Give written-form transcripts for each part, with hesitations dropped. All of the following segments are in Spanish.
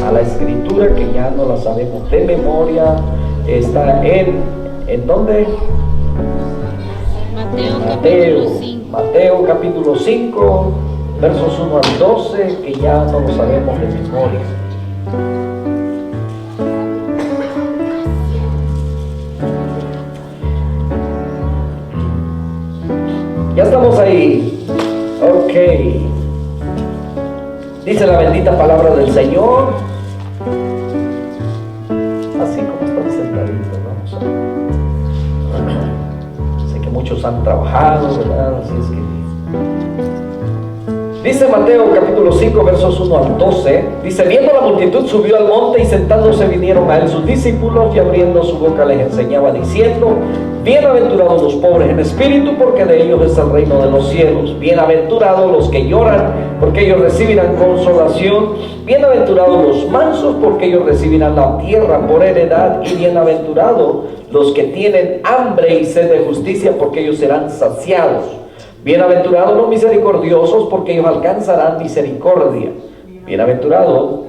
a la escritura que ya no la sabemos de memoria. Está ¿en dónde? Mateo capítulo 5, versos 1 al 12, que ya no lo sabemos de memoria. Ya estamos ahí. Ok. Dice la bendita palabra del Señor. Así como están sentaditos, vamos a... Sé que muchos han trabajado, ¿verdad? Así es que... Dice Mateo capítulo 5, versos 1 al 12. Dice: viendo la multitud, subió al monte, y sentándose vinieron a él sus discípulos, y abriendo su boca les enseñaba diciendo: bienaventurados los pobres en espíritu, porque de ellos es el reino de los cielos. Bienaventurados los que lloran, porque ellos recibirán consolación. Bienaventurados los mansos, porque ellos recibirán la tierra por heredad. Y bienaventurados los que tienen hambre y sed de justicia, porque ellos serán saciados. Bienaventurados los misericordiosos, porque ellos alcanzarán misericordia. Bienaventurados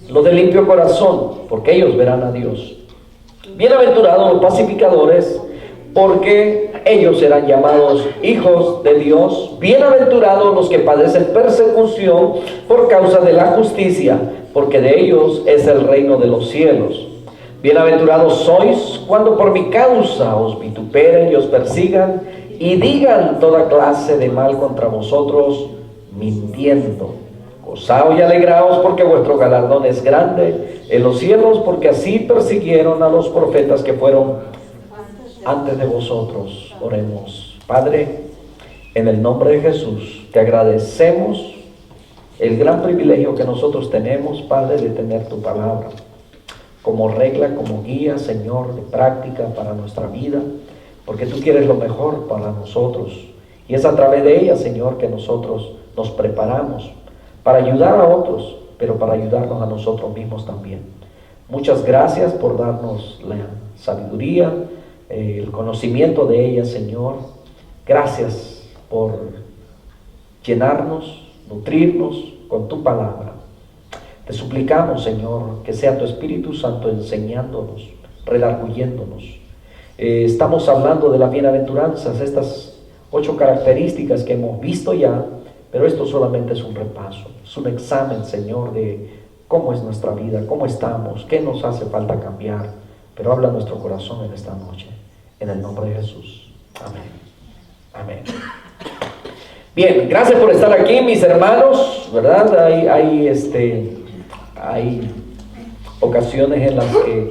los de limpio corazón, porque ellos verán a Dios. Bienaventurados los pacificadores, porque ellos serán llamados hijos de Dios. Bienaventurados los que padecen persecución por causa de la justicia, porque de ellos es el reino de los cielos. Bienaventurados sois cuando por mi causa os vituperen y os persigan, y digan toda clase de mal contra vosotros, mintiendo. Gozaos y alegraos, porque vuestro galardón es grande en los cielos, porque así persiguieron a los profetas que fueron antes de vosotros. Oremos. Padre, en el nombre de Jesús, te agradecemos el gran privilegio que nosotros tenemos, Padre, de tener tu palabra como regla, como guía, Señor, de práctica para nuestra vida, porque tú quieres lo mejor para nosotros, y es a través de ella, Señor, que nosotros nos preparamos para ayudar a otros, pero para ayudarnos a nosotros mismos también. Muchas gracias por darnos la sabiduría, el conocimiento de ella, Señor. Gracias por llenarnos, nutrirnos con tu palabra. Te suplicamos, Señor, que sea tu Espíritu Santo enseñándonos, redarguyéndonos. Estamos hablando de las bienaventuranzas, estas 8 características que hemos visto ya, pero esto solamente es un repaso, es un examen, Señor, de cómo es nuestra vida, cómo estamos, qué nos hace falta cambiar. Pero habla nuestro corazón en esta noche, en el nombre de Jesús. Amén. Amén. Bien, gracias por estar aquí, mis hermanos, ¿verdad? Hay ocasiones en las que,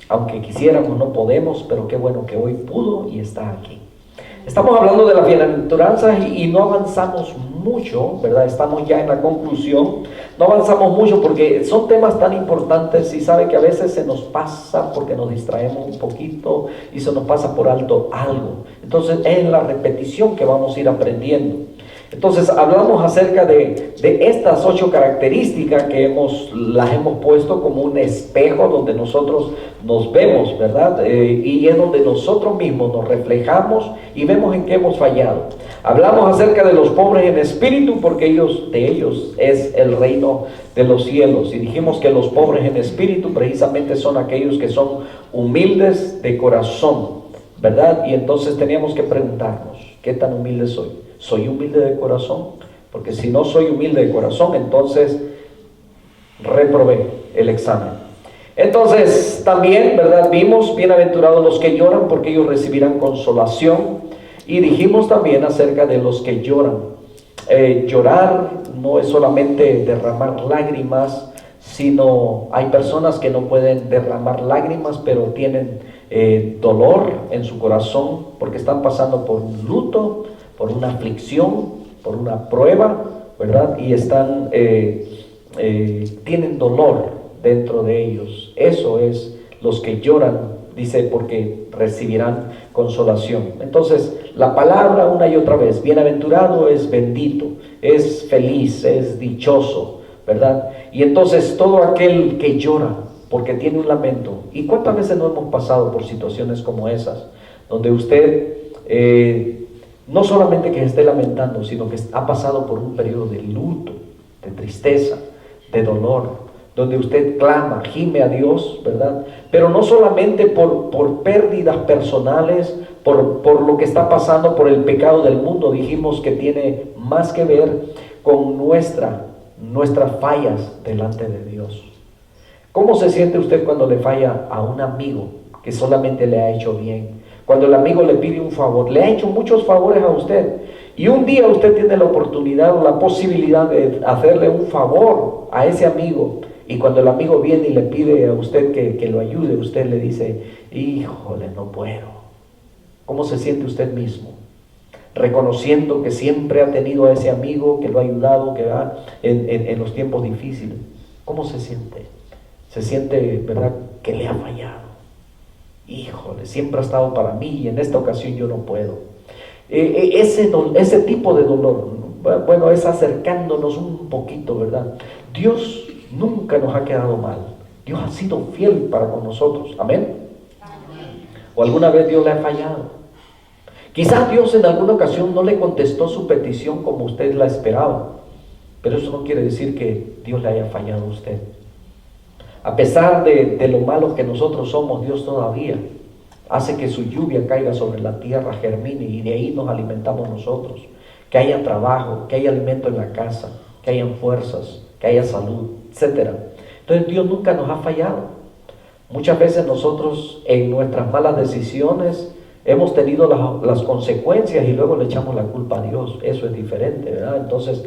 aunque quisiéramos, no podemos, pero qué bueno que hoy pudo y está aquí. Estamos hablando de las bienaventuranzas y no avanzamos mucho, ¿verdad? Estamos ya en la conclusión. No avanzamos mucho porque son temas tan importantes, y sabe que a veces se nos pasa porque nos distraemos un poquito y se nos pasa por alto algo. Entonces es en la repetición que vamos a ir aprendiendo. Entonces hablamos acerca de estas 8 características que las hemos puesto como un espejo donde nosotros nos vemos, ¿verdad? Y es donde nosotros mismos nos reflejamos y vemos en qué hemos fallado. Hablamos acerca de los pobres en espíritu, porque de ellos es el reino de los cielos. Y dijimos que los pobres en espíritu precisamente son aquellos que son humildes de corazón, ¿verdad? Y entonces teníamos que preguntarnos, ¿qué tan humilde soy? ¿Soy humilde de corazón? Porque si no soy humilde de corazón, entonces reprobé el examen. Entonces también, ¿verdad? Vimos: bienaventurados los que lloran, porque ellos recibirán consolación. Y dijimos también acerca de los que lloran. Llorar no es solamente derramar lágrimas, sino hay personas que no pueden derramar lágrimas, pero tienen dolor en su corazón porque están pasando por un luto, por una aflicción, por una prueba, ¿verdad? Y tienen dolor dentro de ellos. Eso es los que lloran, dice, porque recibirán consolación. Entonces, la palabra una y otra vez, bienaventurado es bendito, es feliz, es dichoso, ¿verdad? Y entonces todo aquel que llora porque tiene un lamento. ¿Y cuántas veces no hemos pasado por situaciones como esas, donde usted no solamente que esté lamentando, sino que ha pasado por un periodo de luto, de tristeza, de dolor, donde usted clama, gime a Dios, ¿verdad? Pero no solamente por pérdidas personales, por lo que está pasando, por el pecado del mundo. Dijimos que tiene más que ver con nuestras fallas delante de Dios. ¿Cómo se siente usted cuando le falla a un amigo que solamente le ha hecho bien? Cuando el amigo le pide un favor, le ha hecho muchos favores a usted, y un día usted tiene la oportunidad o la posibilidad de hacerle un favor a ese amigo, y cuando el amigo viene y le pide a usted que lo ayude, usted le dice, híjole, no puedo. ¿Cómo se siente usted mismo? Reconociendo que siempre ha tenido a ese amigo que lo ha ayudado, que va en los tiempos difíciles. ¿Cómo se siente? Se siente, ¿verdad?, que le ha fallado. Híjole, siempre ha estado para mí y en esta ocasión yo no puedo. Ese tipo de dolor, bueno, es acercándonos un poquito, ¿verdad? Dios nunca nos ha quedado mal. Dios ha sido fiel para con nosotros. ¿Amén? ¿O alguna vez Dios le ha fallado? Quizás Dios en alguna ocasión no le contestó su petición como usted la esperaba, pero eso no quiere decir que Dios le haya fallado a usted. A pesar de lo malos que nosotros somos, Dios todavía hace que su lluvia caiga sobre la tierra, germine, y de ahí nos alimentamos nosotros. Que haya trabajo, que haya alimento en la casa, que hayan fuerzas, que haya salud, etc. Entonces Dios nunca nos ha fallado. Muchas veces nosotros en nuestras malas decisiones hemos tenido las consecuencias y luego le echamos la culpa a Dios. Eso es diferente, ¿verdad? Entonces,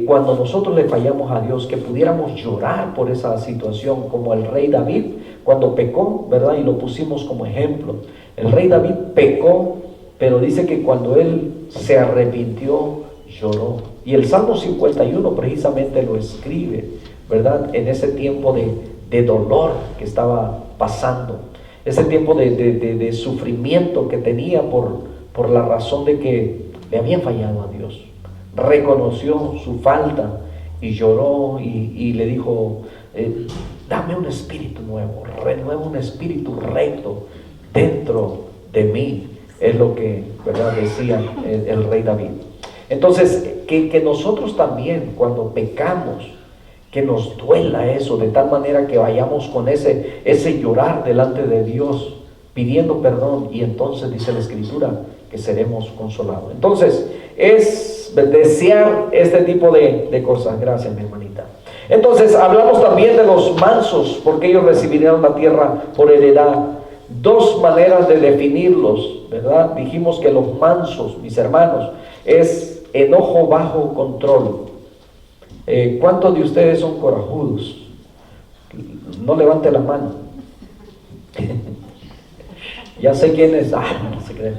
cuando nosotros le fallamos a Dios, que pudiéramos llorar por esa situación, como el rey David cuando pecó, ¿verdad? Y lo pusimos como ejemplo. El rey David pecó, pero dice que cuando él se arrepintió, lloró. Y el Salmo 51 precisamente lo escribe, ¿verdad? En ese tiempo de dolor que estaba pasando. Ese tiempo de sufrimiento que tenía por la razón de que le había fallado a Dios. Reconoció su falta y lloró y le dijo, dame un espíritu nuevo, renueva un espíritu recto dentro de mí. Es lo que, ¿verdad?, decía el rey David. Entonces, que nosotros también cuando pecamos, que nos duela eso, de tal manera que vayamos con ese llorar delante de Dios, pidiendo perdón, y entonces dice la Escritura que seremos consolados. Entonces, es desear este tipo de cosas. Gracias, mi hermanita. Entonces, hablamos también de los mansos, porque ellos recibirán la tierra por heredad. Dos maneras de definirlos, ¿verdad? Dijimos que los mansos, mis hermanos, es enojo bajo control. ¿Cuántos de ustedes son corajudos? No levante la mano. Ya sé quién es. No se creen.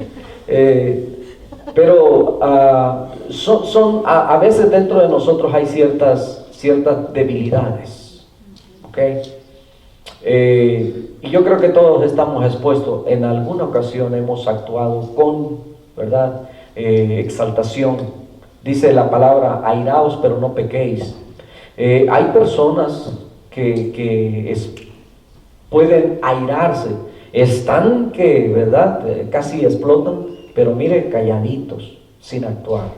Pero a veces dentro de nosotros hay ciertas debilidades. ¿Ok? Y yo creo que todos estamos expuestos. En alguna ocasión hemos actuado con, ¿verdad?, exaltación. Dice la palabra, airaos pero no pequéis. Hay personas que pueden airarse, están que, ¿verdad?, casi explotan, pero mire, calladitos, sin actuar,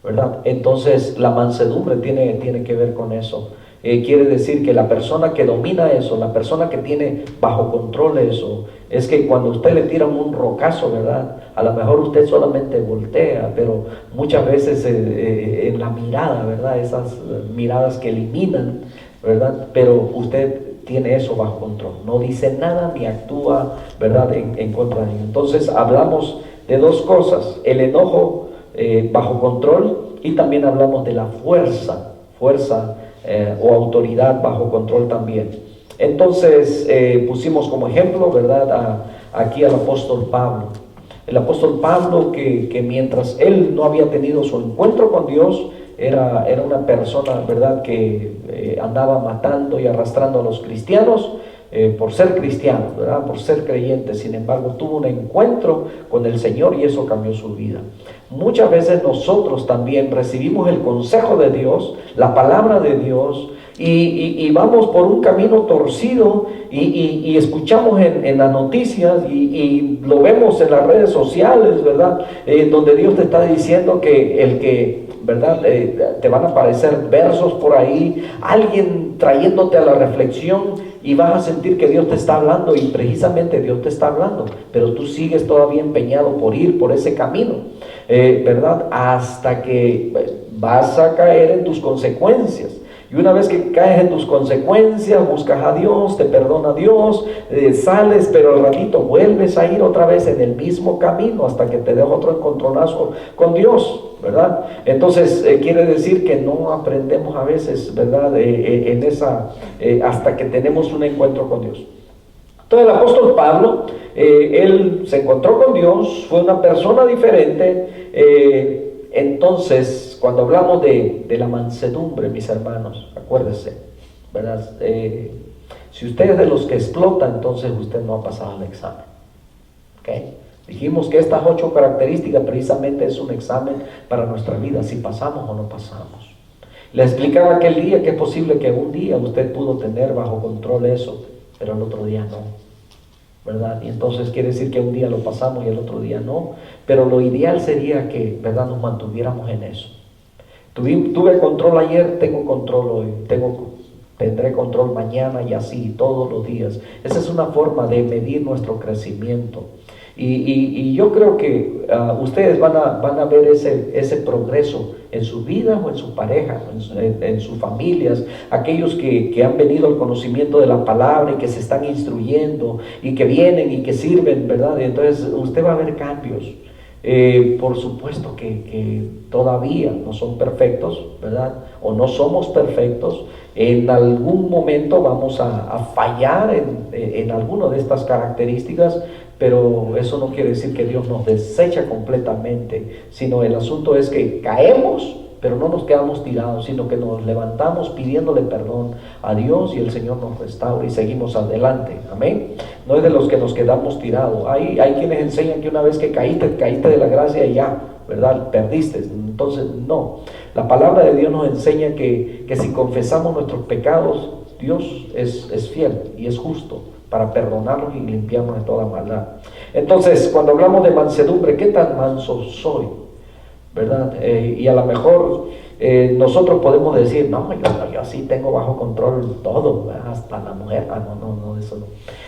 ¿verdad? Entonces la mansedumbre tiene que ver con eso. Quiere decir que la persona que domina eso, la persona que tiene bajo control eso, es que cuando usted le tira un rocazo, ¿verdad?, a lo mejor usted solamente voltea, pero muchas veces en la mirada, ¿verdad?, esas miradas que eliminan, ¿verdad?, pero usted tiene eso bajo control, no dice nada ni actúa, ¿verdad?, en contra de ello. Entonces hablamos de dos cosas, el enojo bajo control, y también hablamos de la fuerza o autoridad bajo control también. Entonces pusimos como ejemplo, ¿verdad?, aquí al apóstol Pablo. El apóstol Pablo que mientras él no había tenido su encuentro con Dios, era una persona, ¿verdad?, que andaba matando y arrastrando a los cristianos por ser cristiano, ¿verdad?, por ser creyente. Sin embargo, tuvo un encuentro con el Señor y eso cambió su vida. Muchas veces nosotros también recibimos el consejo de Dios, la palabra de Dios, y vamos por un camino torcido y escuchamos en las noticias y lo vemos en las redes sociales, ¿verdad?, donde Dios te está diciendo que el que ¿verdad? Te van a aparecer versos por ahí, alguien trayéndote a la reflexión y vas a sentir que Dios te está hablando y precisamente Dios te está hablando, pero tú sigues todavía empeñado por ir por ese camino, ¿verdad? Hasta que vas a caer en tus consecuencias. Y una vez que caes en tus consecuencias, buscas a Dios, te perdona Dios, sales, pero al ratito vuelves a ir otra vez en el mismo camino hasta que te dé otro encontronazo con Dios, ¿verdad? Entonces quiere decir que no aprendemos a veces, ¿verdad? Hasta que tenemos un encuentro con Dios. Entonces el apóstol Pablo, él se encontró con Dios, fue una persona diferente. Entonces, cuando hablamos de la mansedumbre, mis hermanos, acuérdense, ¿verdad? Si usted es de los que explota, entonces usted no ha pasado el examen. ¿Okay? Dijimos que estas 8 características precisamente es un examen para nuestra vida, si pasamos o no pasamos. Le explicaba aquel día que es posible que un día usted pudo tener bajo control eso, pero el otro día no, ¿verdad? Y entonces quiere decir que un día lo pasamos y el otro día no, pero lo ideal sería que, ¿verdad?, nos mantuviéramos en eso. Tuve control ayer, tengo control hoy, tendré control mañana y así todos los días. Esa es una forma de medir nuestro crecimiento. Y yo creo que ustedes van a ver ese progreso en su vida o en su pareja, en sus familias, aquellos que han venido al conocimiento de la palabra y que se están instruyendo y que vienen y que sirven, ¿verdad? Y entonces usted va a ver cambios. Por supuesto que todavía no son perfectos, ¿verdad? O no somos perfectos. En algún momento vamos a fallar en alguna de estas características, pero eso no quiere decir que Dios nos desecha completamente, sino el asunto es que caemos, pero no nos quedamos tirados, sino que nos levantamos pidiéndole perdón a Dios y el Señor nos restaura y seguimos adelante. Amén. No es de los que nos quedamos tirados. Hay quienes enseñan que una vez que caíste de la gracia y ya, ¿verdad? Perdiste. Entonces no. La palabra de Dios nos enseña que si confesamos nuestros pecados, Dios es fiel y es justo para perdonarnos y limpiarnos de toda maldad. Entonces, cuando hablamos de mansedumbre, ¿qué tan manso soy? ¿Verdad? Y a lo mejor nosotros podemos decir, no, yo sí tengo bajo control todo, ¿verdad? Hasta la mujer. No, eso no.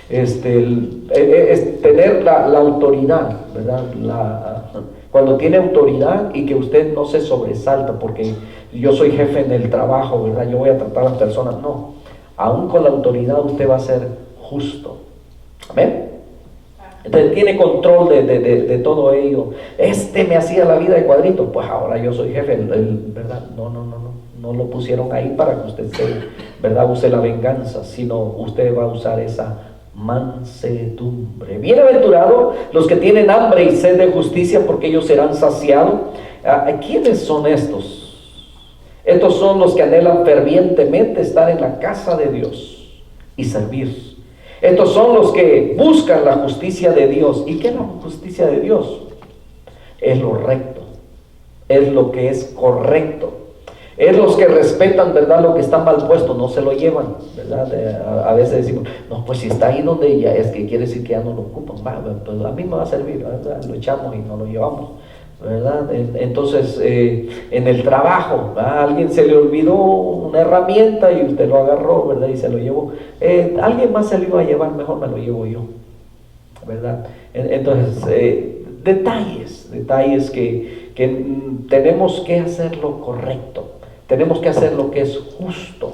Es tener la autoridad, ¿verdad? Cuando tiene autoridad y que usted no se sobresalta porque yo soy jefe en el trabajo, ¿verdad? Yo voy a tratar a las personas. No, aún con la autoridad usted va a ser justo. Amén. Entonces tiene control de todo ello. Me hacía la vida de cuadrito, pues ahora yo soy jefe, ¿verdad? No lo pusieron ahí para que usted ¿verdad?, use la venganza, sino usted va a usar esa mansedumbre. Bienaventurados los que tienen hambre y sed de justicia, porque ellos serán saciados. ¿Quiénes son estos? Estos son los que anhelan fervientemente estar en la casa de Dios y servir. Estos son los que buscan la justicia de Dios. ¿Y qué es la justicia de Dios? Es lo recto, es lo que es correcto, es los que respetan, ¿verdad?, lo que está mal puesto, no se lo llevan, ¿verdad? A veces decimos, no, pues si está ahí donde ya es, que quiere decir que ya no lo ocupan, pues a mí me va a servir, ¿verdad? Lo echamos y no lo llevamos, ¿verdad? Entonces, en el trabajo, ¿verdad?, a alguien se le olvidó una herramienta y usted lo agarró, ¿verdad?, y se lo llevó. Alguien más se lo iba a llevar, mejor me lo llevo yo, ¿verdad? Entonces, detalles que tenemos que hacer lo correcto, tenemos que hacer lo que es justo,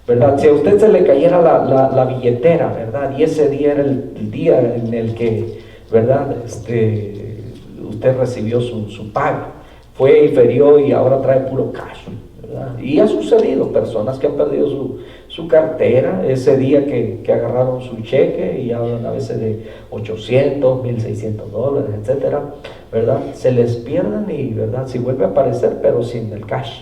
¿verdad? Si a usted se le cayera la billetera, ¿verdad?, y ese día era el día en el que, ¿verdad?, usted recibió su paga, fue y ferió y ahora trae puro cash, ¿verdad? Y ha sucedido, personas que han perdido su cartera ese día que agarraron su cheque y hablan a veces de 800, 1,600 dólares, etcétera, ¿verdad? Se les pierden y, ¿verdad?, si vuelve a aparecer, pero sin el cash.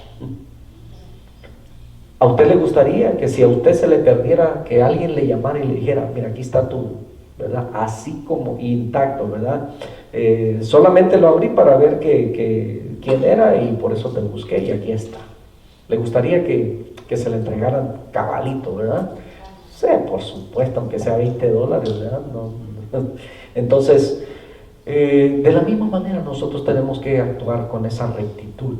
¿A usted le gustaría que si a usted se le perdiera, que alguien le llamara y le dijera, mira, aquí está tu, ¿verdad?, así como intacto, ¿verdad? Solamente lo abrí para ver quién era y por eso te busqué y aquí está. ¿Le gustaría que se le entregaran cabalito, verdad? Sí, por supuesto, aunque sea 20 dólares, ¿verdad? No. Entonces, de la misma manera nosotros tenemos que actuar con esa rectitud.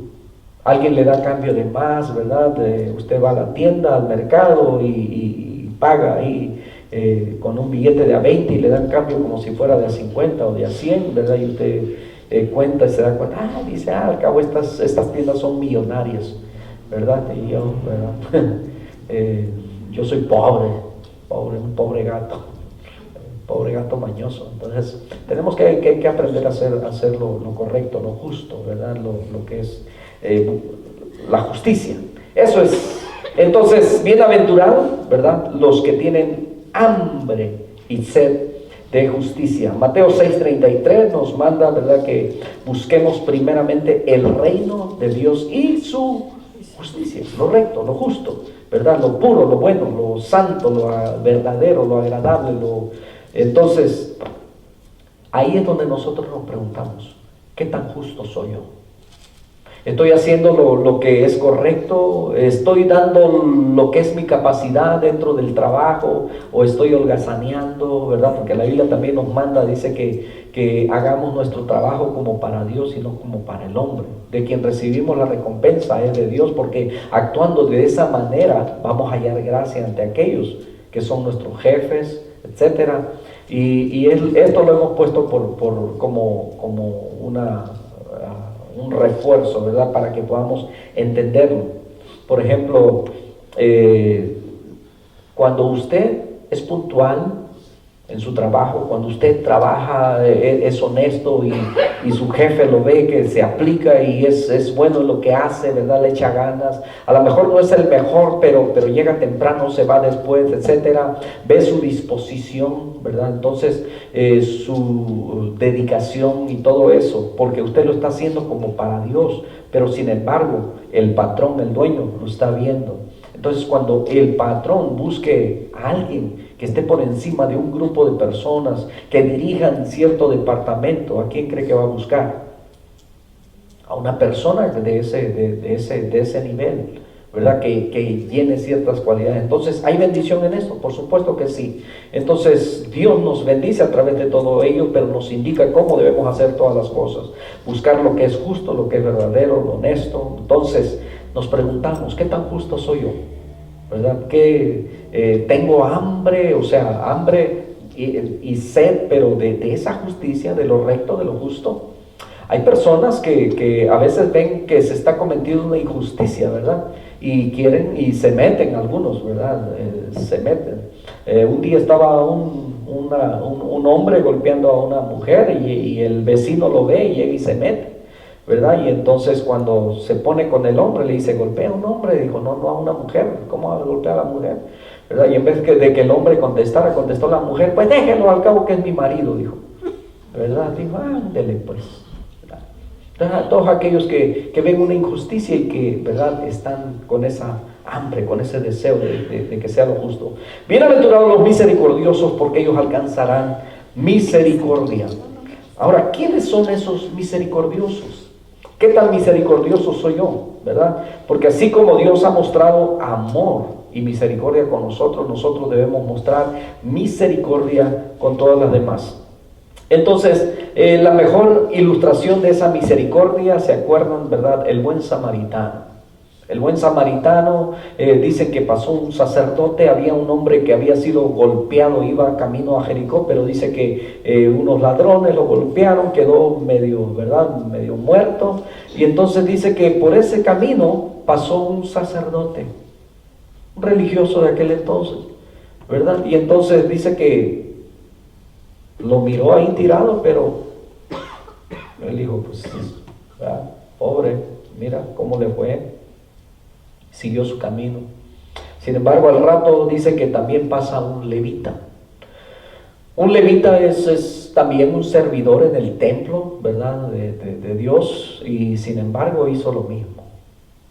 Alguien le da cambio de más, ¿verdad? Usted va a la tienda, al mercado y paga ahí con un billete de a 20 y le dan cambio como si fuera de a 50 o de a 100, ¿verdad? Y usted cuenta y se da cuenta, dice, al cabo estas tiendas son millonarias, ¿verdad? Y yo, ¿verdad? Yo soy pobre, un pobre gato mañoso. Entonces tenemos que aprender a hacer lo correcto, lo justo, ¿verdad? Lo que es la justicia. Eso es. Entonces, bienaventurados, ¿verdad? Los que tienen hambre y sed de justicia. Mateo 6:33 nos manda, ¿verdad?, que busquemos primeramente el reino de Dios y su justicia, lo recto, lo justo, ¿verdad? Lo puro, lo bueno, lo santo, lo verdadero, lo agradable. Entonces, ahí es donde nosotros nos preguntamos, ¿qué tan justo soy yo? ¿Estoy haciendo lo que es correcto? ¿Estoy dando lo que es mi capacidad dentro del trabajo? ¿O estoy holgazaneando, verdad? Porque la Biblia también nos manda, dice que hagamos nuestro trabajo como para Dios y no como para el hombre. De quien recibimos la recompensa es de Dios, porque actuando de esa manera vamos a hallar gracia ante aquellos que son nuestros jefes, etcétera. Y esto lo hemos puesto como un refuerzo, ¿verdad? Para que podamos entenderlo. Por ejemplo, cuando usted es puntual en su trabajo, cuando usted trabaja, es honesto y su jefe lo ve que se aplica y es bueno en lo que hace, ¿verdad? Le echa ganas. A lo mejor no es el mejor, pero llega temprano, se va después, etcétera. Ve su disposición, ¿verdad? Entonces, su dedicación y todo eso, porque usted lo está haciendo como para Dios, pero sin embargo, el patrón, el dueño, lo está viendo. Entonces, cuando el patrón busque a alguien que esté por encima de un grupo de personas que dirijan cierto departamento, ¿a quién cree que va a buscar? A una persona de ese nivel, ¿verdad? Que llene ciertas cualidades. Entonces, ¿hay bendición en eso? Por supuesto que sí. Entonces, Dios nos bendice a través de todo ello, pero nos indica cómo debemos hacer todas las cosas. Buscar lo que es justo, lo que es verdadero, lo honesto. Entonces, nos preguntamos, ¿qué tan justo soy yo? ¿Verdad? Que tengo hambre, o sea, hambre y sed, pero de esa justicia, de lo recto, de lo justo. Hay personas que a veces ven que se está cometiendo una injusticia, ¿verdad? Y quieren, y se meten algunos, ¿verdad? Se meten. Un día estaba un hombre golpeando a una mujer y el vecino lo ve y llega y se mete, ¿verdad? Y entonces cuando se pone con el hombre le dice, golpea a un hombre. Dijo, no a una mujer, ¿cómo va a golpear a la mujer? ¿Verdad? Y en vez de que el hombre contestara, contestó la mujer, pues déjenlo, al cabo que es mi marido, dijo, ¿verdad? Dijo, ándele pues. A todos aquellos que ven una injusticia y que, ¿verdad?, están con esa hambre, con ese deseo de que sea lo justo. Bienaventurados los misericordiosos, porque ellos alcanzarán misericordia. Ahora, ¿quiénes son esos misericordiosos? ¿Qué tan misericordioso soy yo? ¿Verdad? Porque así como Dios ha mostrado amor y misericordia con nosotros, nosotros debemos mostrar misericordia con todas las demás. Entonces, la mejor ilustración de esa misericordia, ¿se acuerdan, verdad? El buen samaritano. El buen samaritano, dicen que pasó un sacerdote, había un hombre que había sido golpeado, iba camino a Jericó, pero dice que unos ladrones lo golpearon, quedó medio, ¿verdad?, medio muerto, y entonces dice que por ese camino pasó un sacerdote, un religioso de aquel entonces, ¿verdad? Y entonces dice que lo miró ahí tirado, pero él dijo, pues, pobre, mira cómo le fue. Siguió su camino. Sin embargo, al rato dice que también pasa un levita. Un levita es también un servidor en el templo, ¿verdad?, de Dios, y sin embargo hizo lo mismo.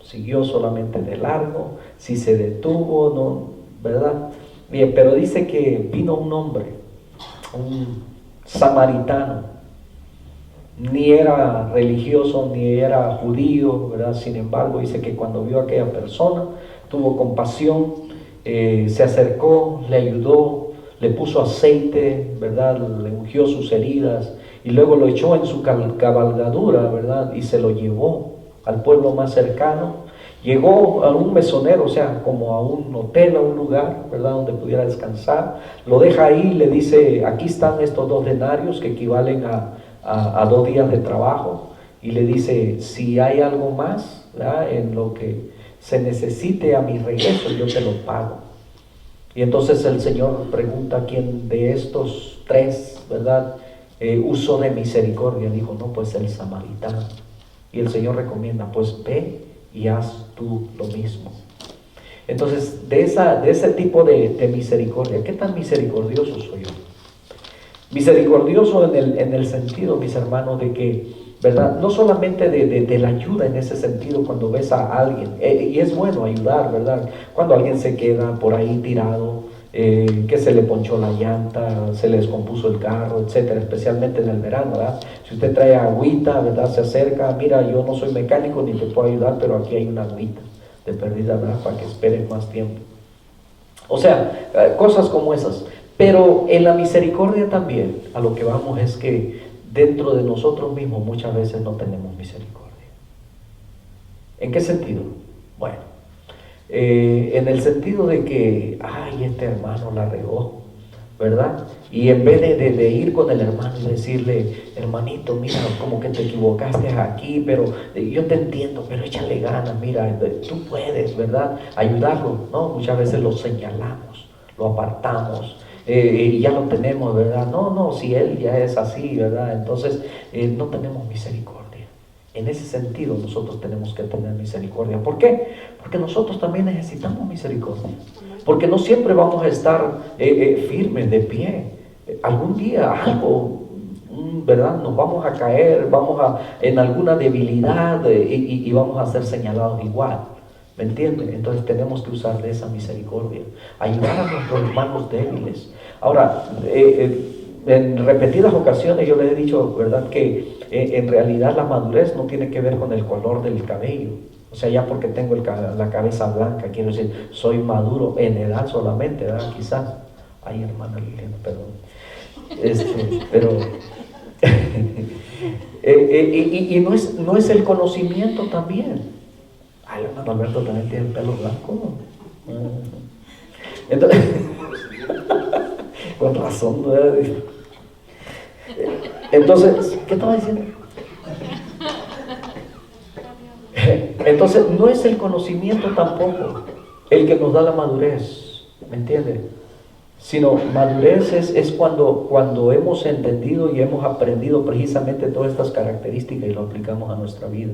Siguió solamente de largo, si se detuvo, no, ¿verdad? Bien, pero dice que vino un hombre, un samaritano, ni era religioso ni era judío, ¿verdad? Sin embargo, dice que cuando vio a aquella persona tuvo compasión, se acercó, le ayudó, le puso aceite, ¿verdad? Le ungió sus heridas y luego lo echó en su cabalgadura, ¿verdad? Y se lo llevó. al pueblo más cercano. Llegó a un mesonero, o sea, como a un hotel, a un lugar, ¿verdad?, donde pudiera descansar. Lo deja ahí, le dice, aquí están estos 2 denarios que equivalen a 2 días de trabajo. Y le dice, si hay algo más, ¿verdad?, en lo que se necesite a mi regreso, yo te lo pago. Y entonces el Señor pregunta quién de estos 3, ¿verdad?, usó de misericordia. Dijo, no, pues el samaritano. Y el Señor recomienda, pues ve y haz tú lo mismo. Entonces, de ese tipo de misericordia, ¿qué tan misericordioso soy yo? Misericordioso en el sentido, mis hermanos, de que, ¿verdad?, no solamente de la ayuda en ese sentido cuando ves a alguien, y es bueno ayudar, ¿verdad?, cuando alguien se queda por ahí tirado, que se le ponchó la llanta, se le descompuso el carro, etcétera, especialmente en el verano, ¿verdad? Si usted trae agüita, ¿verdad?, se acerca, mira, yo no soy mecánico ni te puedo ayudar, pero aquí hay una agüita de perdida, ¿verdad?, para que esperes más tiempo. O sea, cosas como esas. Pero en la misericordia también, a lo que vamos es que dentro de nosotros mismos muchas veces no tenemos misericordia. ¿En qué sentido? Bueno, en el sentido de que, ay, este hermano la regó, ¿verdad? Y en vez de ir con el hermano y decirle, hermanito, mira, como que te equivocaste aquí, pero yo te entiendo, pero échale ganas, mira, tú puedes, ¿verdad?, ayudarlo, ¿no? Muchas veces lo señalamos, lo apartamos, y ya lo tenemos, ¿verdad? No, si él ya es así, ¿verdad? Entonces, no tenemos misericordia. En ese sentido nosotros tenemos que tener misericordia. ¿Por qué? Porque nosotros también necesitamos misericordia. Porque no siempre vamos a estar firmes, de pie. Algún día algo, ¿verdad?, nos vamos a caer, en alguna debilidad, y vamos a ser señalados igual. ¿Me entienden? Entonces tenemos que usar de esa misericordia, ayudar a nuestros hermanos débiles. Ahora, en repetidas ocasiones yo les he dicho, ¿verdad?, que en realidad la madurez no tiene que ver con el color del cabello. O sea, ya porque tengo la cabeza blanca, quiero decir, soy maduro en edad solamente, ¿verdad? Quizás. Ay, hermana Liliana, perdón. Pero y no es el conocimiento también. Ay, hermano Alberto también tiene el pelo blanco. Entonces, con razón, ¿verdad? Entonces, ¿qué estaba diciendo? Entonces, no es el conocimiento tampoco el que nos da la madurez, ¿me entiende? Sino madurez es cuando hemos entendido y hemos aprendido precisamente todas estas características y lo aplicamos a nuestra vida.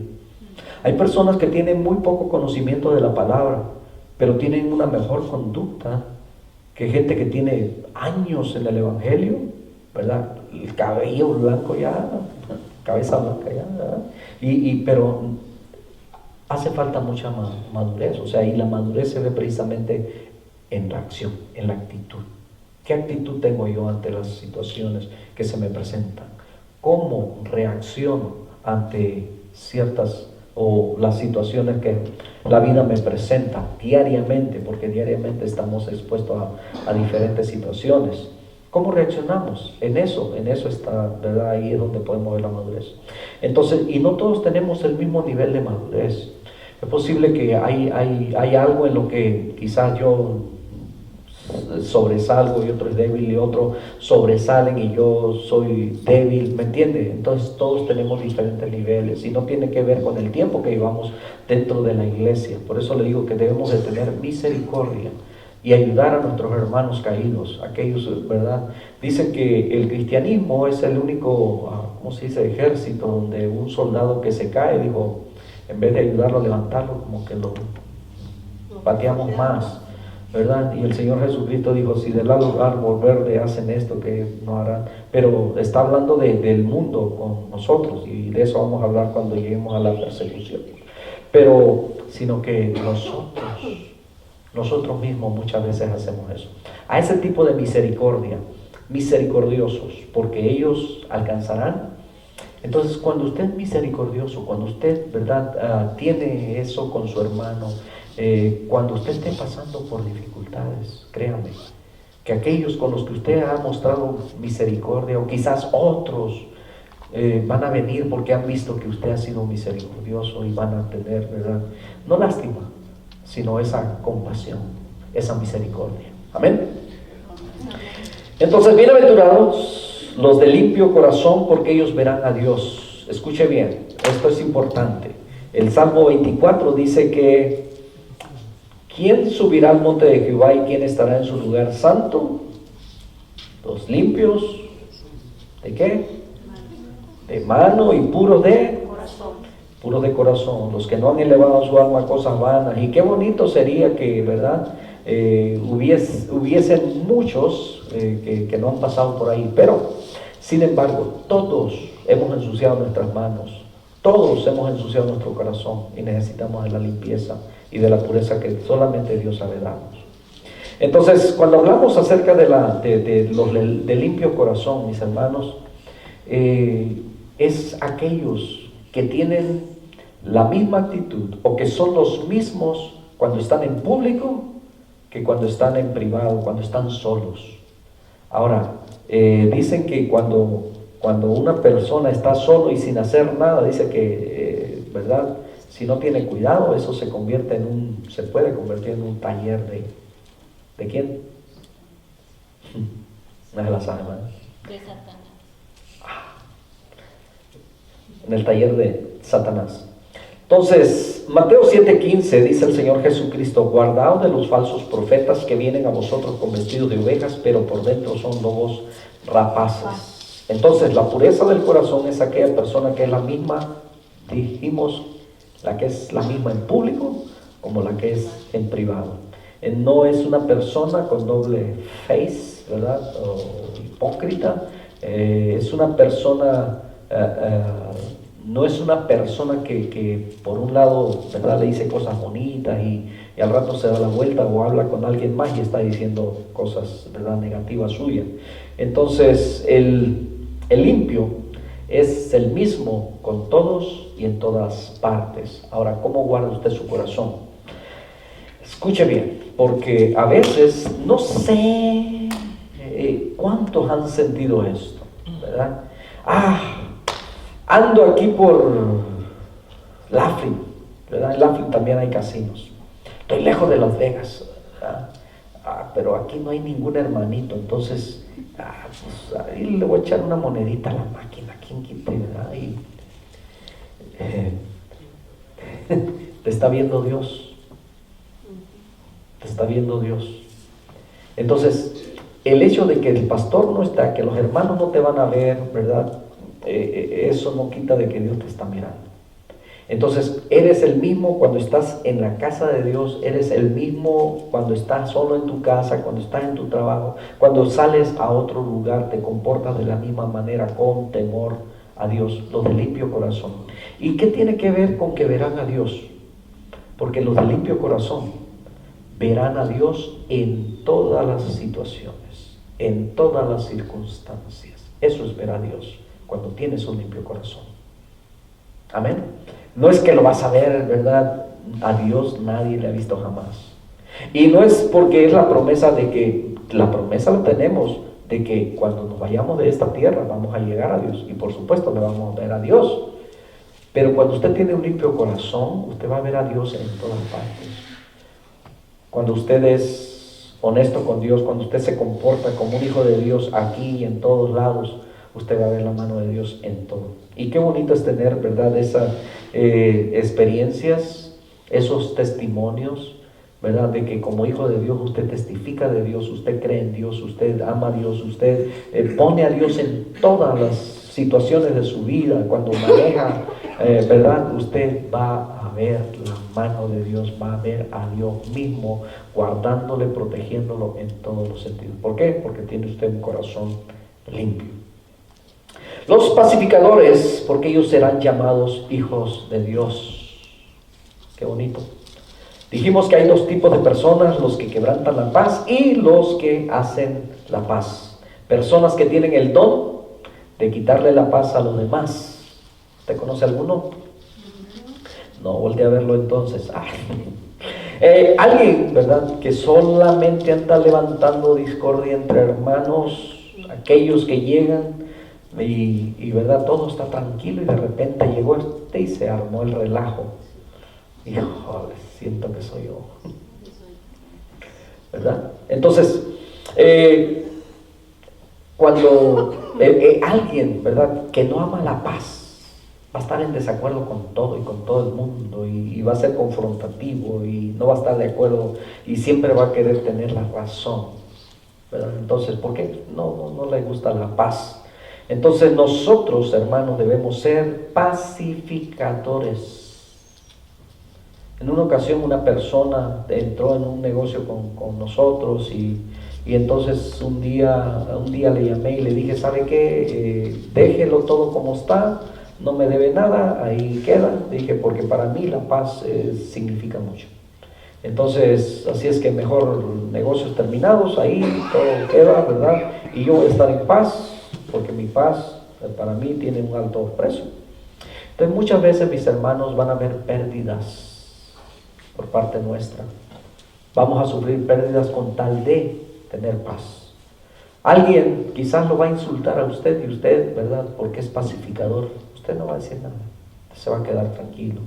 Hay personas que tienen muy poco conocimiento de la palabra, pero tienen una mejor conducta que gente que tiene años en el evangelio, ¿verdad? El cabello blanco ya, cabeza blanca ya, ¿verdad? Pero hace falta mucha madurez, o sea, y la madurez se ve precisamente en la acción, en la actitud. ¿Qué actitud tengo yo ante las situaciones que se me presentan? ¿Cómo reacciono ante ciertas o las situaciones que la vida me presenta diariamente? Porque diariamente estamos expuestos a diferentes situaciones. ¿Cómo reaccionamos? En eso está, ¿verdad? Ahí es donde podemos ver la madurez. Entonces, y no todos tenemos el mismo nivel de madurez. Es posible que hay algo en lo que quizás yo sobresalgo y otro es débil y otro sobresalen y yo soy débil, ¿me entiende? Entonces todos tenemos diferentes niveles y no tiene que ver con el tiempo que llevamos dentro de la iglesia. Por eso le digo que debemos de tener misericordia y ayudar a nuestros hermanos caídos, aquellos, ¿verdad? Dicen que el cristianismo es el único, ¿cómo se dice?, ejército donde un soldado que se cae, dijo, en vez de ayudarlo a levantarlo, como que lo pateamos más, ¿verdad? Y el Señor Jesucristo dijo, si del árbol verde hacen esto, que no harán. Pero está hablando del mundo con nosotros, y de eso vamos a hablar cuando lleguemos a la persecución. Pero, sino que nosotros mismos muchas veces hacemos eso. A ese tipo de misericordia, misericordiosos, porque ellos alcanzarán. Entonces, cuando usted es misericordioso, cuando usted, ¿verdad?, tiene eso con su hermano, cuando usted esté pasando por dificultades, créame, que aquellos con los que usted ha mostrado misericordia, o quizás otros, van a venir porque han visto que usted ha sido misericordioso y van a tener, ¿verdad? No lástima, sino esa compasión, esa misericordia. Amén. Entonces, bienaventurados los de limpio corazón, porque ellos verán a Dios. Escuche bien, esto es importante. El Salmo 24 dice que ¿quién subirá al monte de Jehová y quién estará en su lugar santo? Los limpios, ¿de qué? De mano y puros de corazón. Puros de corazón, los que no han elevado su alma a cosas vanas. Y qué bonito sería que, ¿verdad? Hubiesen muchos que no han pasado por ahí, pero sin embargo todos hemos ensuciado nuestras manos, todos hemos ensuciado nuestro corazón y necesitamos de la limpieza y de la pureza que solamente Dios sabe darnos. Entonces, cuando hablamos acerca de los de limpio corazón, mis hermanos, es aquellos que tienen la misma actitud o que son los mismos cuando están en público que cuando están en privado, cuando están solos. Ahora, dicen que cuando una persona está solo y sin hacer nada, dice que, ¿verdad? Si no tiene cuidado, eso se puede convertir en un taller ¿de quién? No se la sabe, ¿verdad? De Satanás. En el taller de Satanás. Entonces, Mateo 7:15 dice el Señor Jesucristo: guardaos de los falsos profetas que vienen a vosotros con vestidos de ovejas, pero por dentro son lobos rapaces. Entonces, la pureza del corazón es aquella persona que es la misma, dijimos, la que es la misma en público como la que es en privado. No es una persona con doble face, ¿verdad? O hipócrita. Es una persona... no es una persona que por un lado, ¿verdad?, le dice cosas bonitas y al rato se da la vuelta o habla con alguien más y está diciendo cosas, ¿verdad?, negativas suyas. Entonces el limpio es el mismo con todos y en todas partes. Ahora, ¿cómo guarda usted su corazón? Escuche bien, porque a veces no sé cuántos han sentido esto, ¿verdad? Ando aquí por Laughlin, ¿verdad? En Laughlin también hay casinos. Estoy lejos de Las Vegas, ¿verdad? Pero aquí no hay ningún hermanito, entonces pues ahí le voy a echar una monedita a la máquina, ¿quién quite, verdad? Y te está viendo Dios, te está viendo Dios. Entonces, el hecho de que el pastor no está, que los hermanos no te van a ver, ¿verdad? Eso no quita de que Dios te está mirando. Entonces, eres el mismo cuando estás en la casa de Dios, eres el mismo cuando estás solo en tu casa, cuando estás en tu trabajo, cuando sales a otro lugar, te comportas de la misma manera, con temor a Dios, los de limpio corazón. ¿Y qué tiene que ver con que verán a Dios? Porque los de limpio corazón verán a Dios en todas las situaciones, en todas las circunstancias. Eso es ver a Dios cuando tienes un limpio corazón. Amén. No es que lo vas a ver, ¿verdad? A Dios nadie le ha visto jamás. Y no es porque es la promesa de que, la promesa la tenemos de que cuando nos vayamos de esta tierra vamos a llegar a Dios. Y por supuesto le vamos a ver a Dios. Pero cuando usted tiene un limpio corazón, usted va a ver a Dios en todas partes. Cuando usted es honesto con Dios, cuando usted se comporta como un hijo de Dios aquí y en todos lados, usted va a ver la mano de Dios en todo. Y qué bonito es tener, ¿verdad?, esas experiencias, esos testimonios, ¿verdad?, de que como hijo de Dios usted testifica de Dios, usted cree en Dios, usted ama a Dios, usted pone a Dios en todas las situaciones de su vida. Cuando maneja, ¿verdad?, usted va a ver la mano de Dios, va a ver a Dios mismo guardándole, protegiéndolo en todos los sentidos. ¿Por qué? Porque tiene usted un corazón limpio. Los pacificadores, porque ellos serán llamados hijos de Dios. Qué bonito. Dijimos que hay dos tipos de personas: los que quebrantan la paz y los que hacen la paz. Personas que tienen el don de quitarle la paz a los demás. ¿Usted conoce alguno? No, voltee a verlo entonces. Alguien, ¿verdad?, que solamente anda levantando discordia entre hermanos, aquellos que llegan, verdad, todo está tranquilo y de repente llegó y se armó el relajo. Y joder, siento que soy yo. ¿Verdad? Entonces, cuando alguien, ¿verdad?, que no ama la paz, va a estar en desacuerdo con todo y con todo el mundo y va a ser confrontativo y no va a estar de acuerdo y siempre va a querer tener la razón, ¿verdad? Entonces, ¿por qué? No le gusta la paz. Entonces nosotros, hermanos, debemos ser pacificadores. En una ocasión una persona entró en un negocio con nosotros y entonces un día le llamé y le dije, ¿sabe qué? Déjelo todo como está, no me debe nada, ahí queda. Dije, porque para mí la paz significa mucho. Entonces, así es que mejor negocios terminados, ahí todo queda, ¿verdad? Y yo voy a estar en paz, porque mi paz para mí tiene un alto precio. Entonces muchas veces, mis hermanos, van a haber pérdidas por parte nuestra. Vamos a sufrir pérdidas con tal de tener paz. Alguien quizás lo va a insultar a usted y usted, ¿verdad?, porque es pacificador, usted no va a decir nada, se va a quedar tranquilo.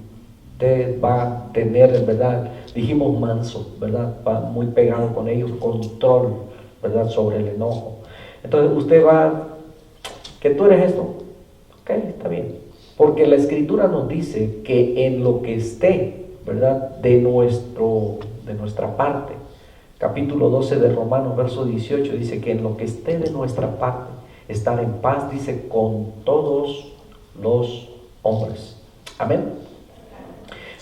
Usted va a tener, en verdad, dijimos manso, ¿verdad?, va muy pegado con ellos, control, ¿verdad?, sobre el enojo. Entonces usted va, que tú eres esto, ok, está bien, porque la Escritura nos dice que en lo que esté, ¿verdad?, de nuestra parte, capítulo 12 de Romanos, verso 18, dice que en lo que esté de nuestra parte, estar en paz, dice, con todos los hombres. Amén.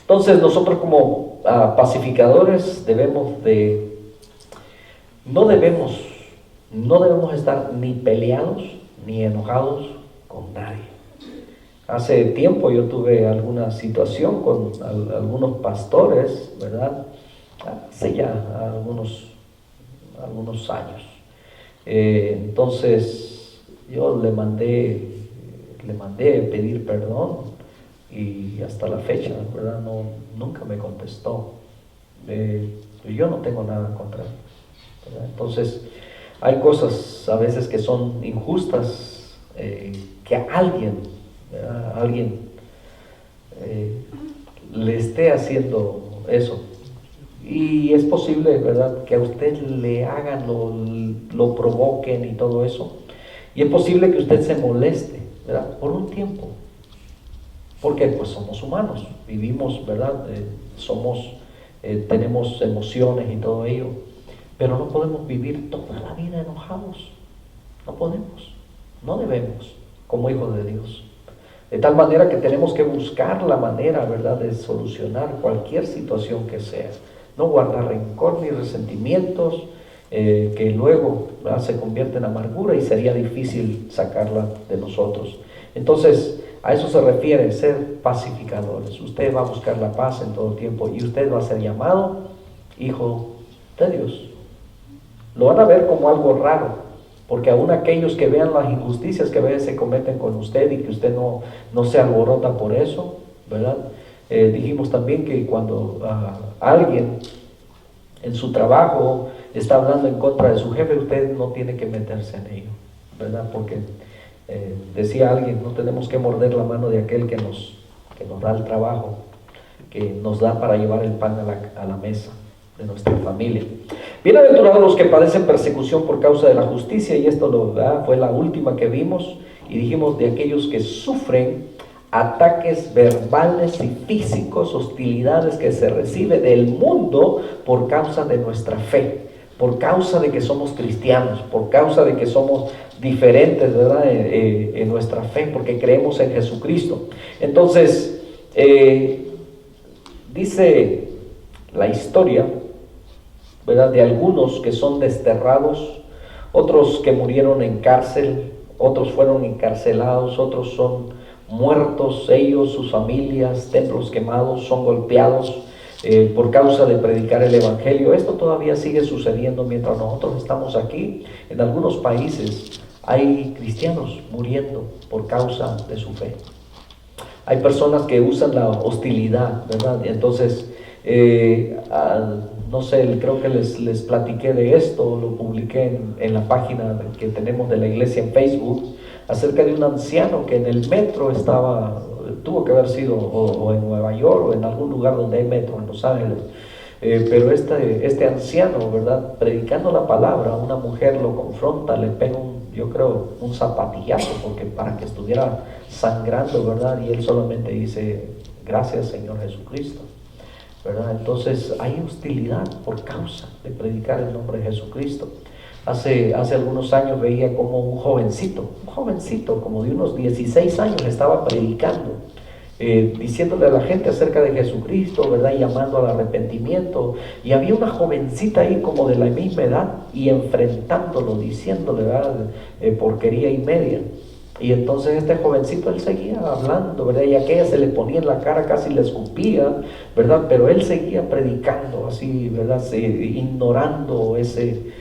Entonces nosotros como pacificadores no debemos estar ni peleados ni enojados con nadie. Hace tiempo yo tuve alguna situación con algunos pastores, ¿verdad? Hace ya algunos años. Entonces yo le mandé pedir perdón y hasta la fecha, ¿verdad?, nunca me contestó. Yo no tengo nada contra él, ¿verdad? Entonces hay cosas a veces que son injustas, que a alguien le esté haciendo eso. Y es posible, ¿verdad?, que a usted le hagan, lo provoquen y todo eso. Y es posible que usted se moleste, ¿verdad?, por un tiempo. Porque pues somos humanos, vivimos, ¿verdad?, tenemos emociones y todo ello. Pero no podemos vivir toda la vida enojados. No podemos, no debemos, como hijos de Dios. De tal manera que tenemos que buscar la manera, ¿verdad?, de solucionar cualquier situación que sea. No guardar rencor ni resentimientos, que luego, ¿verdad?, se convierte en amargura y sería difícil sacarla de nosotros. Entonces, a eso se refiere ser pacificadores. Usted va a buscar la paz en todo tiempo y usted va a ser llamado hijo de Dios. Lo van a ver como algo raro, porque aún aquellos que vean las injusticias que a veces se cometen con usted y que usted no se alborota por eso, ¿verdad? Dijimos también que cuando alguien en su trabajo está hablando en contra de su jefe, usted no tiene que meterse en ello, ¿verdad? Porque decía alguien, no tenemos que morder la mano de aquel que nos da el trabajo, que nos da para llevar el pan a la mesa de nuestra familia. Bienaventurados los que padecen persecución por causa de la justicia, y esto fue la última que vimos, y dijimos de aquellos que sufren ataques verbales y físicos, hostilidades que se recibe del mundo por causa de nuestra fe, por causa de que somos cristianos, por causa de que somos diferentes, ¿verdad?, en nuestra fe, porque creemos en Jesucristo. Entonces, dice la historia, ¿verdad?, de algunos que son desterrados, otros que murieron en cárcel, otros fueron encarcelados, otros son muertos, ellos, sus familias, templos quemados, son golpeados por causa de predicar el evangelio. Esto todavía sigue sucediendo mientras nosotros estamos aquí. En algunos países hay cristianos muriendo por causa de su fe. Hay personas que usan la hostilidad, ¿verdad? Entonces no sé, creo que les platiqué de esto, lo publiqué en la página que tenemos de la iglesia en Facebook, acerca de un anciano que en el metro tuvo que haber sido o en Nueva York o en algún lugar donde hay metro, en Los Ángeles. Pero este anciano, ¿verdad? Predicando la palabra, una mujer lo confronta, le pega yo creo, un zapatillazo, porque para que estuviera sangrando, ¿verdad? Y él solamente dice, gracias Señor Jesucristo, ¿verdad? Entonces hay hostilidad por causa de predicar el nombre de Jesucristo. Hace algunos años veía como un jovencito como de unos 16 años estaba predicando, diciéndole a la gente acerca de Jesucristo, ¿verdad? Y llamando al arrepentimiento. Y había una jovencita ahí como de la misma edad y enfrentándolo, diciéndole, ¿verdad? Porquería y media. Y entonces este jovencito, él seguía hablando, ¿verdad? Y aquella se le ponía en la cara, casi le escupía, ¿verdad? Pero él seguía predicando así, ¿verdad? Ignorando ese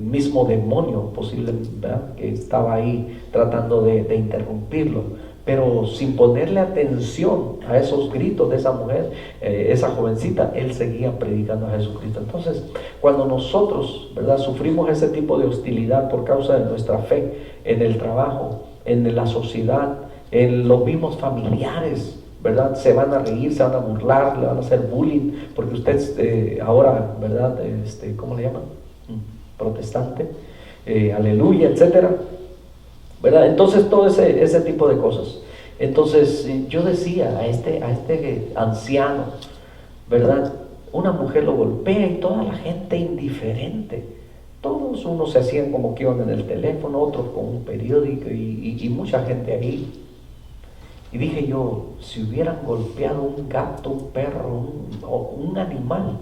mismo demonio posible, ¿verdad? Que estaba ahí tratando de interrumpirlo, pero sin ponerle atención a esos gritos de esa mujer, esa jovencita, él seguía predicando a Jesucristo. Entonces, cuando nosotros, ¿verdad?, sufrimos ese tipo de hostilidad por causa de nuestra fe en el trabajo, en la sociedad, en los mismos familiares, ¿verdad? Se van a reír, se van a burlar, le van a hacer bullying, porque usted ahora, ¿verdad? ¿Cómo le llaman? Protestante, aleluya, etcétera, ¿verdad? Entonces todo ese tipo de cosas. Entonces yo decía a este anciano, ¿verdad? Una mujer lo golpea y toda la gente indiferente. Todos unos se hacían como que iban en el teléfono, otros con un periódico y mucha gente ahí. Y dije yo, si hubieran golpeado un gato, un perro, un animal,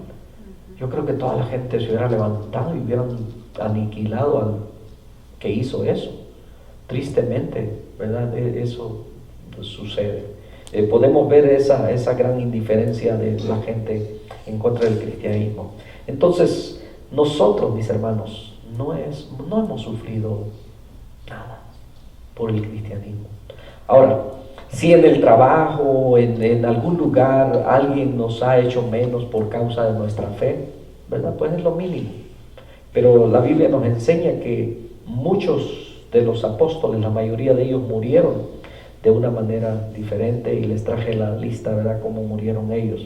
yo creo que toda la gente se hubiera levantado y hubieran aniquilado al que hizo eso. Tristemente, ¿verdad? Eso sucede. Podemos ver esa gran indiferencia de la gente en contra del cristianismo. Entonces, nosotros, mis hermanos, no hemos sufrido nada por el cristianismo. Ahora, si en el trabajo, en algún lugar, alguien nos ha hecho menos por causa de nuestra fe, ¿verdad? Pues es lo mínimo. Pero la Biblia nos enseña que muchos de los apóstoles, la mayoría de ellos murieron de una manera diferente, y les traje la lista, ¿verdad?, cómo murieron ellos.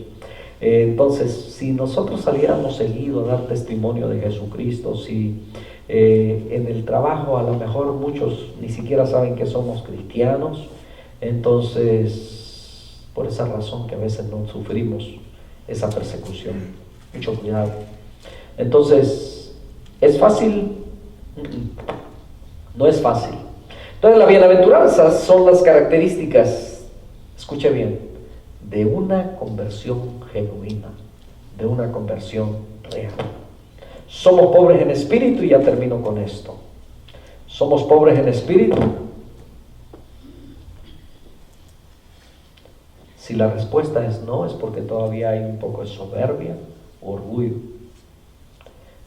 Entonces, si nosotros saliéramos seguido a dar testimonio de Jesucristo, si en el trabajo a lo mejor muchos ni siquiera saben que somos cristianos, entonces por esa razón que a veces no sufrimos esa persecución. Mucho cuidado. Entonces, ¿es fácil? No es fácil. Entonces, las bienaventuranzas son las características, escuche bien, de una conversión genuina, de una conversión real. Somos pobres en espíritu, y ya termino con esto. Somos pobres en espíritu. Si la respuesta es no, es porque todavía hay un poco de soberbia o orgullo.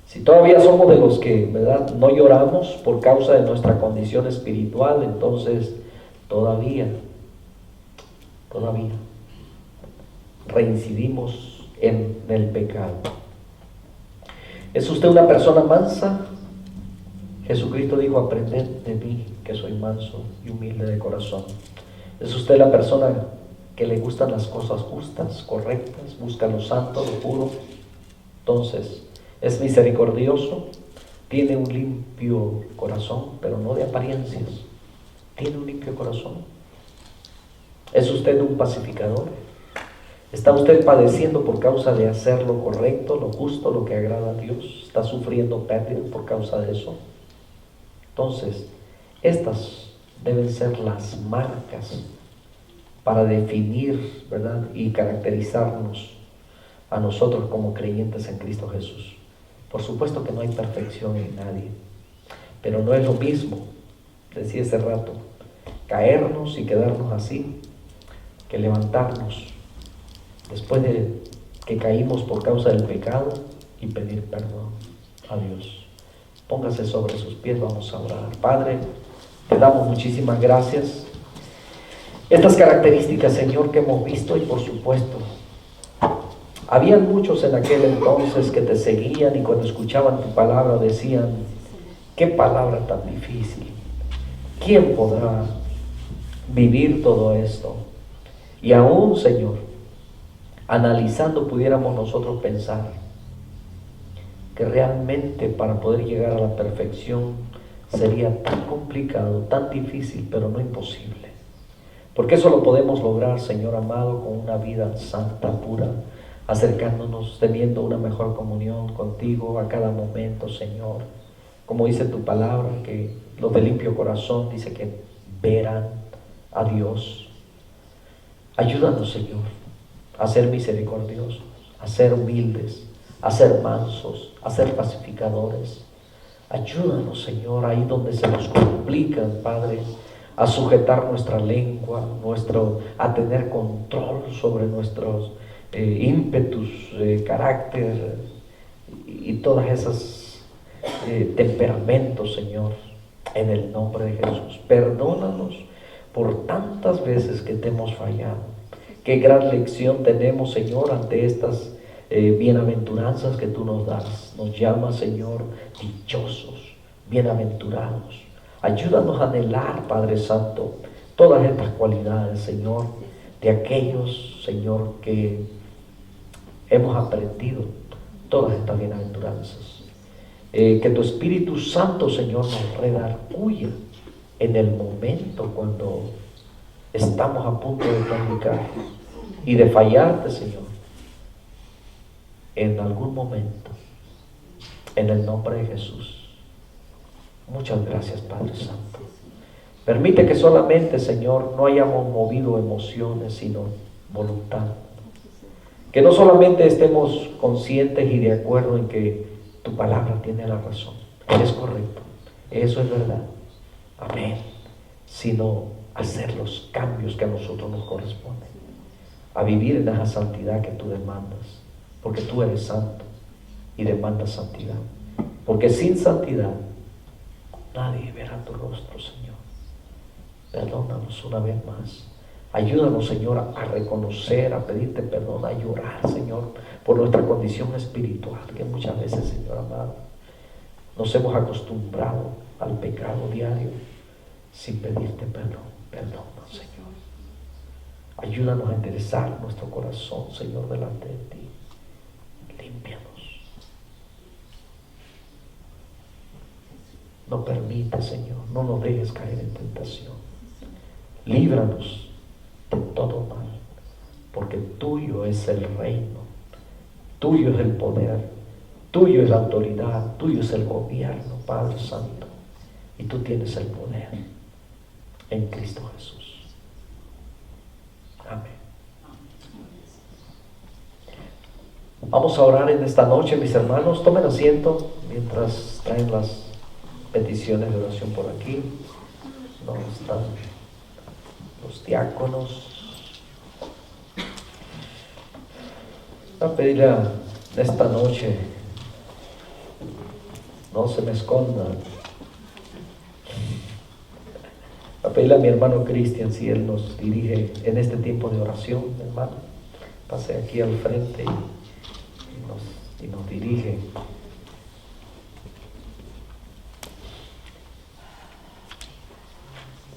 Si todavía somos de los que, ¿verdad?, no lloramos por causa de nuestra condición espiritual, entonces todavía reincidimos en el pecado. ¿Es usted una persona mansa? Jesucristo dijo, aprended de mí, que soy manso y humilde de corazón. ¿Es usted la persona que le gustan las cosas justas, correctas, busca lo santo, lo puro? Entonces, es misericordioso, tiene un limpio corazón, pero no de apariencias, tiene un limpio corazón. ¿Es usted un pacificador? ¿Está usted padeciendo por causa de hacer lo correcto, lo justo, lo que agrada a Dios? ¿Está sufriendo pérdida por causa de eso? Entonces, estas deben ser las marcas para definir, ¿verdad?, y caracterizarnos a nosotros como creyentes en Cristo Jesús. Por supuesto que no hay perfección en nadie, pero no es lo mismo, decía hace rato, caernos y quedarnos así, que levantarnos después de que caímos por causa del pecado y pedir perdón a Dios. Póngase sobre sus pies, vamos a orar. Padre, te damos muchísimas gracias. Estas características, Señor, que hemos visto, y por supuesto Habían muchos en aquel entonces que te seguían y cuando escuchaban tu palabra decían, qué palabra tan difícil. ¿Quién podrá vivir todo esto? Y aún, Señor, analizando pudiéramos nosotros pensar que realmente para poder llegar a la perfección sería tan complicado, tan difícil, pero no imposible. Porque eso lo podemos lograr, Señor amado, con una vida santa, pura, acercándonos, teniendo una mejor comunión contigo a cada momento, Señor. Como dice tu palabra, que los de limpio corazón dice que verán a Dios. Ayúdanos, Señor, a ser misericordiosos, a ser humildes, a ser mansos, a ser pacificadores. Ayúdanos, Señor, ahí donde se nos complican, Padre, a sujetar nuestra lengua, a tener control sobre nuestros ímpetus, carácter y todas esas temperamentos, Señor, en el nombre de Jesús. Perdónanos por tantas veces que te hemos fallado. Qué gran lección tenemos, Señor, ante estas bienaventuranzas que tú nos das. Nos llamas, Señor, dichosos, bienaventurados. Ayúdanos a anhelar, Padre Santo, todas estas cualidades, Señor, de aquellos, Señor, que hemos aprendido todas estas bienaventuranzas. Que tu Espíritu Santo, Señor, nos redarguya en el momento cuando estamos a punto de claudicar y de fallarte, Señor, en algún momento, en el nombre de Jesús. Muchas gracias, Padre Santo. Permite que solamente, Señor, no hayamos movido emociones, sino voluntad. Que no solamente estemos conscientes y de acuerdo en que tu palabra tiene la razón, es correcto, eso es verdad, amén, sino hacer los cambios que a nosotros nos corresponden, a vivir en esa santidad que tú demandas, porque tú eres santo y demandas santidad, porque sin santidad nadie verá tu rostro, Señor. Perdónanos una vez más. Ayúdanos, Señor, a reconocer, a pedirte perdón, a llorar, Señor, por nuestra condición espiritual, que muchas veces, Señor amado, nos hemos acostumbrado al pecado diario sin pedirte perdón. Perdona, Señor. Ayúdanos a enderezar nuestro corazón, Señor, delante de ti. Límpianos. No permite, Señor, no nos dejes caer en tentación. Líbranos de todo mal, porque tuyo es el reino, tuyo es el poder, tuyo es la autoridad, tuyo es el gobierno, Padre Santo, y tú tienes el poder en Cristo Jesús. Amén. Vamos a orar en esta noche, mis hermanos. Tomen asiento mientras traen las peticiones de oración por aquí. ¿Dónde están los diáconos? Voy a pedirle esta noche, no se me escondan. Voy a pedirle a mi hermano Cristian si él nos dirige en este tiempo de oración, hermano. Pase aquí al frente y nos dirige.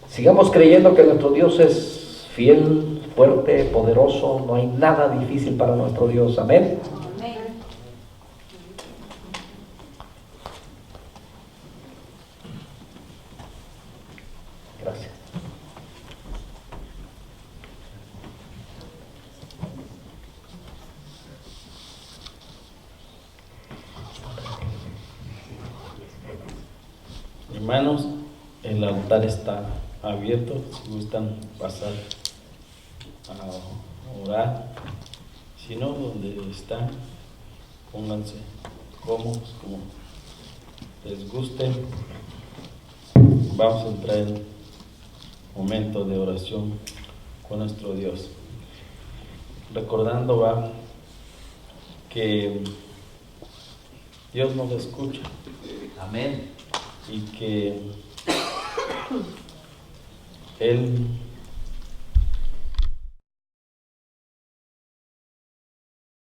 Sigamos creyendo que nuestro Dios es fiel, fuerte, poderoso. No hay nada difícil para nuestro Dios. Amén. Gracias. Hermanos, el altar está abierto, si gustan pasar a orar. Si no, donde están, pónganse cómodos, como les guste. Vamos a entrar en un momento de oración con nuestro Dios, recordando que Dios nos escucha. Amén. Y que Él